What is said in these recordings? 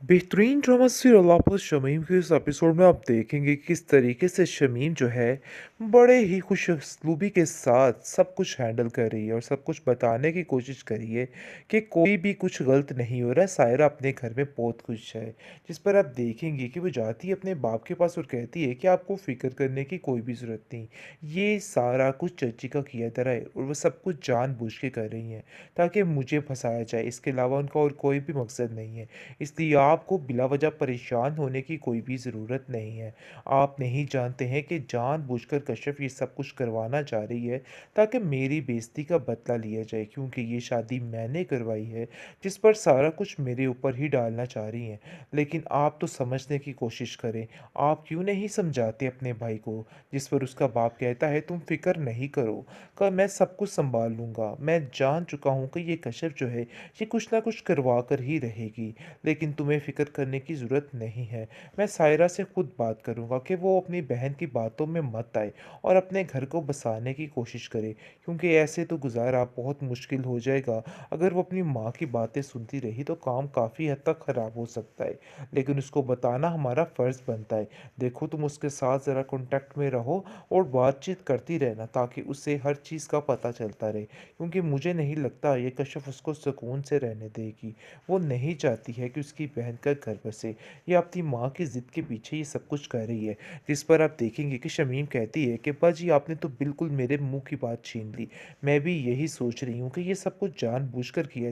बेहतरीन drama serial वापस शमीम के इस एपिसोड में आप देखेंगे कि किस तरीके से शमीम जो है बड़े ही खुश उसलूबी के साथ सब कुछ हैंडल कर रही है और सब कुछ बताने की कोशिश करी है कि कोई भी कुछ गलत नहीं हो रहा है। सायरा अपने घर में बहुत खुश है, जिस पर आप देखेंगे कि वो जाती है अपने बाप के पास और कहती है कि आपको फिक्र करने की कोई भी ज़रूरत नहीं, ये सारा कुछ चची का किया धरा है और वो सब कुछ जानबूझ के कर रही हैं ताकि मुझे फंसाया जाए। इसके अलावा उनका और कोई भी मकसद नहीं है, इसलिए आपको बिला वजह परेशान होने की कोई भी ज़रूरत नहीं है। आप नहीं जानते हैं कि जानबूझकर कश्यप ये सब कुछ करवाना चाह रही है ताकि मेरी बेइज्जती का बदला लिया जाए, क्योंकि ये शादी मैंने करवाई है जिस पर सारा कुछ मेरे ऊपर ही डालना चाह रही हैं। लेकिन आप तो समझने की कोशिश करें, आप क्यों नहीं समझाते अपने भाई को? जिस पर उसका बाप कहता है तुम फिक्र नहीं करो, का मैं सब कुछ संभाल लूँगा। मैं जान चुका हूँ कि ये कश्यप जो है ये कुछ ना कुछ करवा कर ही रहेगी, लेकिन तुम्हें फ़िक्र करने की ज़रूरत नहीं है। मैं सायरा से खुद बात करूँगा कि वो अपनी बहन की बातों में मत आए और अपने घर को बसाने की कोशिश करे, क्योंकि ऐसे तो गुज़ारा बहुत मुश्किल हो जाएगा। अगर वो अपनी माँ की बातें सुनती रही तो काम काफ़ी हद तक ख़राब हो सकता है, लेकिन उसको बताना हमारा फ़र्ज़ बनता है। देखो तुम उसके साथ ज़रा कॉन्टैक्ट में रहो और बातचीत करती रहना ताकि उसे हर चीज़ का पता चलता रहे, क्योंकि मुझे नहीं लगता ये कश्यप उसको सुकून से रहने देगी। वो नहीं चाहती है कि उसकी बहन का घर बसे। ये अपनी माँ की ज़िद के पीछे ये सब कुछ कर रही है। जिस पर आप देखेंगे कि शमीम कहती है कि बाजी आपने तो बिल्कुल मेरे मुँह की बात छीन ली। मैं भी यही सोच रही हूँ कि ये सब कुछ जानबूझकर किया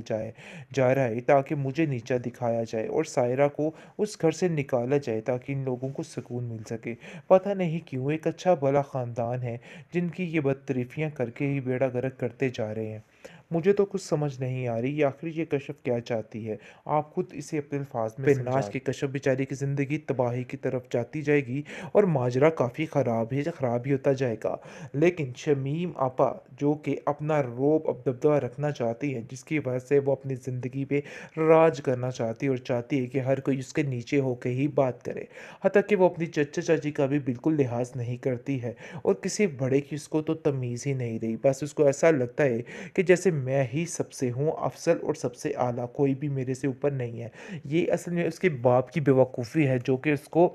जा रहा है ताकि मुझे नीचा दिखाया जाए और सायरा को उस घर से निकाला जाए ताकि इन लोगों को सुकून मिल सके। पता नहीं क्यों एक अच्छा भला ख़ानदान है जिनकी ये बदतरीफ़ियाँ करके ही बेड़ा गर्क करते जा रहे हैं। मुझे तो कुछ समझ नहीं आ रही, आखिर ये कश्यप क्या चाहती है? आप खुद इसे अपने अल्फाज में नाच के कश्यप बेचारी की ज़िंदगी तबाही की तरफ जाती जाएगी और माजरा काफ़ी ख़राब ही होता जाएगा। लेकिन शमीम आपा जो कि अपना रोब अब दबदबा रखना चाहती है, जिसकी वजह से वो अपनी ज़िंदगी पे राज करना चाहती है और चाहती है कि हर कोई उसके नीचे होके ही बात करे। हत्ता कि वो अपनी चचा चाची का भी बिल्कुल लिहाज नहीं करती है और किसी बड़े की उसको तो तमीज़ ही नहीं रही। बस उसको ऐसा लगता है कि जैसे मैं ही सबसे हूँ अफ़ज़ल और सबसे आला, कोई भी मेरे से ऊपर नहीं है। ये असल में उसके बाप की बेवकूफ़ी है जो कि उसको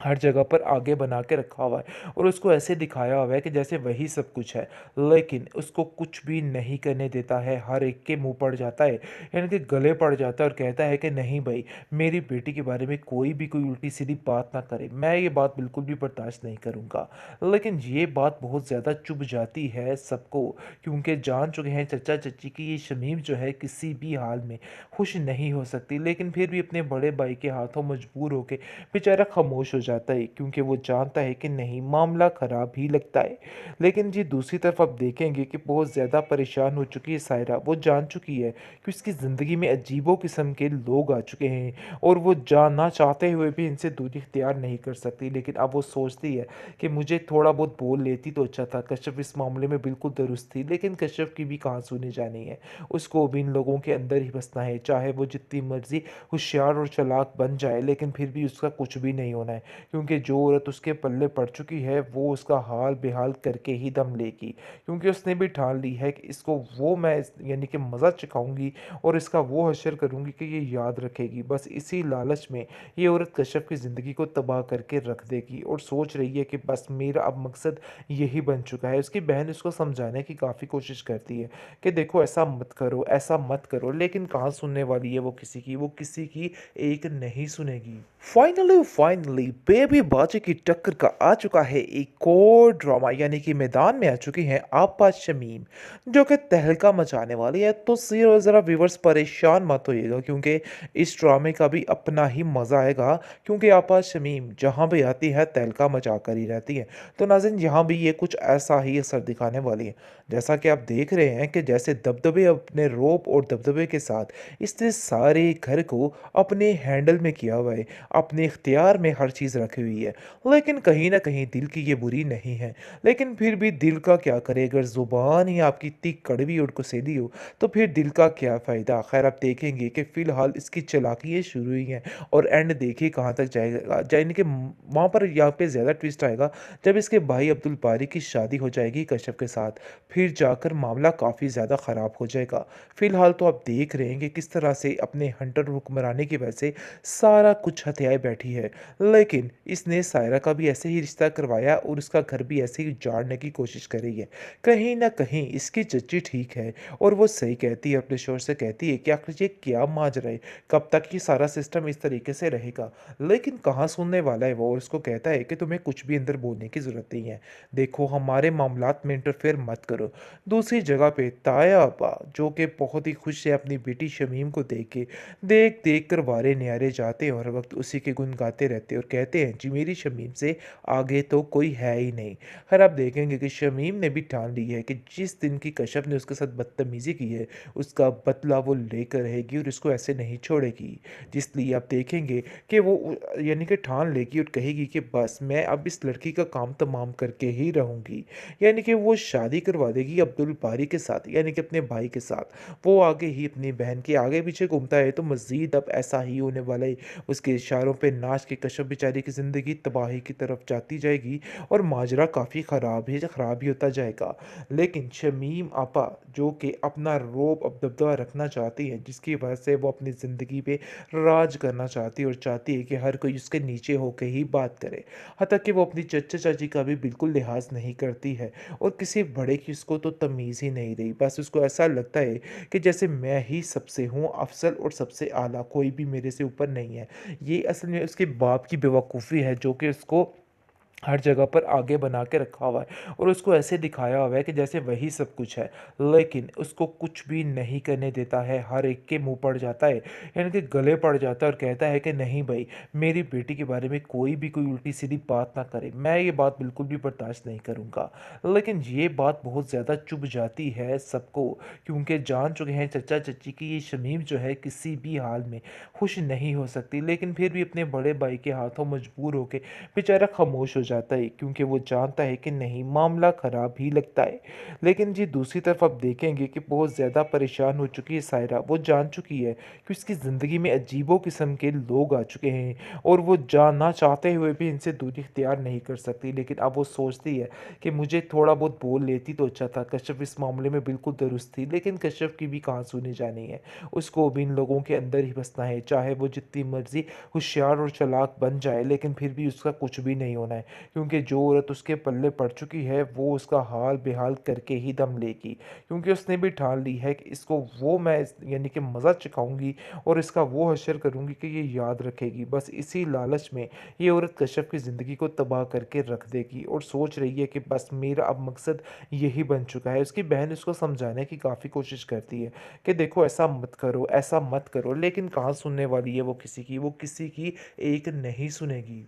हर जगह पर आगे बना के रखा हुआ है और उसको ऐसे दिखाया हुआ है कि जैसे वही सब कुछ है, लेकिन उसको कुछ भी नहीं करने देता है। हर एक के मुंह पड़ जाता है, यानी कि गले पड़ जाता है और कहता है कि नहीं भाई, मेरी बेटी के बारे में कोई भी कोई उल्टी सीधी बात ना करे, मैं ये बात बिल्कुल भी बर्दाश्त नहीं करूँगा। लेकिन ये बात बहुत ज़्यादा चुभ जाती है सबको, क्योंकि जान चुके हैं चचा चची की ये शमीम जो है किसी भी हाल में खुश नहीं हो सकती, लेकिन फिर भी अपने बड़े भाई के हाथों मजबूर होकर बेचारा खामोश हो जाता है, क्योंकि वो जानता है कि नहीं, मामला ख़राब ही लगता है। लेकिन जी दूसरी तरफ आप देखेंगे कि बहुत ज़्यादा परेशान हो चुकी है सायरा। वो जान चुकी है कि उसकी ज़िंदगी में अजीबो किस्म के लोग आ चुके हैं और वो जानना चाहते हुए भी इनसे दूरी इख्तियार नहीं कर सकती। लेकिन अब वो सोचती है कि मुझे थोड़ा बहुत बोल लेती तो अच्छा था। कश्यप इस मामले में बिल्कुल दुरुस्त थी, लेकिन कश्यप की भी कहाँ सुनी जानी है। उसको भी इन लोगों के अंदर ही बसना है, चाहे वो जितनी मर्जी होशियार और चालाक बन जाए, लेकिन फिर भी उसका कुछ भी नहीं होना है, क्योंकि जो औरत उसके पल्ले पड़ चुकी है वो उसका हाल बेहाल करके ही दम लेगी, क्योंकि उसने भी ठान ली है कि इसको वो मैं यानी कि मज़ा चखाऊंगी और इसका वो हशर करूंगी कि ये याद रखेगी। बस इसी लालच में ये औरत कश्यप की ज़िंदगी को तबाह करके रख देगी और सोच रही है कि बस मेरा अब मकसद यही बन चुका है। उसकी बहन उसको समझाने की काफ़ी कोशिश करती है कि देखो ऐसा मत करो, ऐसा मत करो, लेकिन कहाँ सुनने वाली है वो किसी की एक नहीं सुनेगी। फाइनली बेबी बाजी की टक्कर का आ चुका है एक और ड्रामा, यानी कि मैदान में आ चुकी हैं आपा शमीम, जो कि तहलका मचाने वाली है। तो ज़रा व्यूवर्स परेशान मत होइएगा, क्योंकि इस ड्रामे का भी अपना ही मज़ा आएगा, क्योंकि आपा शमीम जहाँ भी आती है तहलका मचा कर ही रहती है। तो नाज़रीन यहाँ भी ये कुछ ऐसा ही असर दिखाने वाली है, जैसा कि आप देख रहे हैं कि जैसे दबदबे अपने रोब और दबदबे के साथ इसने सारे घर को अपने हैंडल में किया हुआ है, अपने इख्तियार में हर चीज़ तमीज़ रखी हुई है। लेकिन कहीं न कहीं दिल की ये बुरी नहीं है। लेकिन फिर भी दिल का क्या करे, अगर ज़ुबान ही आपकी इतनी कड़वी और गुस्सैली हो, तो फिर दिल का क्या फ़ायदा? ख़ैर आप देखेंगे कि फ़िलहाल इसकी चालाकियाँ शुरू हुई हैं और एंड देखिए कहाँ तक जाएगा। यानी कि वहाँ पर यहाँ पे ज़्यादा ट्विस्ट आएगा जब इसके भाई अब्दुल बारी की शादी हो जाएगी कश्यप के साथ, फिर जाकर मामला काफ़ी ज़्यादा ख़राब हो जाएगा। फ़िलहाल तो आप देख रहे हैं कि किस तरह से अपने हंटर हुक्मरानी की वजह से सारा कुछ हथियाए बैठी है। लेकिन इसने सायरा का भी ऐसे ही रिश्ता करवाया और उसका घर भी ऐसे ही उजाड़ने की कोशिश करी है। कहीं न कहीं इसकी चच्ची ठीक है और वो सही कहती है, अपने शोहर से कहती है कि आखिर ये क्या माजरा है? कब तक ये सारा सिस्टम इस तरीके से रहेगा? लेकिन कहाँ सुनने वाला है वो, और उसको कहता है कि तुम्हें कुछ भी अंदर बोलने की ज़रूरत नहीं है। देखो हमारे मामलात में इंटरफेयर मत करो। दूसरी जगह पे ताया आपा जो कि बहुत ही खुश है अपनी बेटी शमीम को देख के, देख-देख कर वारे न्यारे जाते हैं और हर वक़्त उसी के गुण गाते रहते हैं और कहते हैं जी मेरी शमीम से आगे तो कोई है ही नहीं। खैर आप देखेंगे कि शमीम ने भी ठान ली है कि जिस दिन की कश्यप ने उसके साथ बदतमीज़ी की है, उसका बदला वो लेकर रहेगी और इसको ऐसे नहीं छोड़ेगी। इसलिए आप देखेंगे कि वो यानी कि ठान लेगी और कहेगी कि बस मैं अब इस लड़की का काम तमाम करके ही रहूँगी। यानी कि वो शादी करवा देगी अब्दुल बारी के साथ, यानी कि अपने भाई के साथ। वो आगे ही अपनी बहन के आगे-पीछे घूमता है तो मज़ीद अब ऐसा ही होने वाला है। उसके इशारों पे नाच के कश्यप बेचारी की ज़िंदगी तबाही की तरफ जाती जाएगी और माजरा काफ़ी ख़राब ही होता जाएगा। लेकिन शमीम आपा जो कि अपना रौब अब दबदबा रखना चाहती हैं, जिसकी वजह से वो अपनी ज़िंदगी पे राज करना चाहती है और चाहती है कि हर कोई उसके नीचे होके ही बात करे। हत्ता कि वो अपनी चचा-चाची का भी बिल्कुल लिहाज़ नहीं करती है और किसी बड़े की उसको तो तमीज़ ही नहीं रही। बस उसको ऐसा लगता है कि जैसे मैं ही सबसे हूँ अफ़ज़ल और सबसे आला, कोई भी मेरे से ऊपर नहीं है। ये असल में उसके बाप की बेवकूफ़ी है जो कि उसको हर जगह पर आगे बना के रखा हुआ है और उसको ऐसे दिखाया हुआ है कि जैसे वही सब कुछ है। लेकिन उसको कुछ भी नहीं करने देता है, हर एक के मुँह पड़ जाता है, यानी कि गले पड़ जाता है और कहता है कि नहीं भई, मेरी बेटी के बारे में कोई भी कोई उल्टी-सीधी बात ना करे, मैं ये बात बिल्कुल भी बर्दाश्त नहीं करूँगा। लेकिन ये बात बहुत ज़्यादा चुभ जाती है सबको, क्योंकि जान चुके हैं चचा-चच्ची कि ये शमीम जो है किसी भी हाल में खुश नहीं हो सकती, लेकिन फिर भी अपने बड़े भाई के हाथों मजबूर होके बेचारा खामोश हो जाता है, क्योंकि वो जानता है कि नहीं मामला ख़राब ही लगता है। लेकिन जी दूसरी तरफ आप देखेंगे कि बहुत ज़्यादा परेशान हो चुकी है सायरा। वो जान चुकी है कि उसकी ज़िंदगी में अजीबो किस्म के लोग आ चुके हैं और वो जानना चाहते हुए भी इनसे दूरी इख्तियार नहीं कर सकती। लेकिन अब वो सोचती है कि मुझे थोड़ा बहुत बोल लेती तो अच्छा था। कश्यप इस मामले में बिल्कुल दुरुस्त थी, लेकिन कश्यप की भी कहाँ सुनी जानी है। उसको भी इन लोगों के अंदर ही बसना है, चाहे वो जितनी मर्ज़ी होशियार और चालाक बन जाए, लेकिन फिर भी उसका कुछ भी नहीं होना है, क्योंकि जो औरत उसके पल्ले पड़ चुकी है वो उसका हाल बेहाल करके ही दम लेगी, क्योंकि उसने भी ठान ली है कि इसको वो मैं यानी कि मज़ा चखाऊंगी और इसका वो हशर करूंगी कि ये याद रखेगी। बस इसी लालच में ये औरत कश्यप की ज़िंदगी को तबाह करके रख देगी और सोच रही है कि बस मेरा अब मकसद यही बन चुका है। उसकी बहन उसको समझाने की काफ़ी कोशिश करती है कि देखो ऐसा मत करो, ऐसा मत करो, लेकिन कहाँ सुनने वाली है वो किसी की एक नहीं सुनेगी।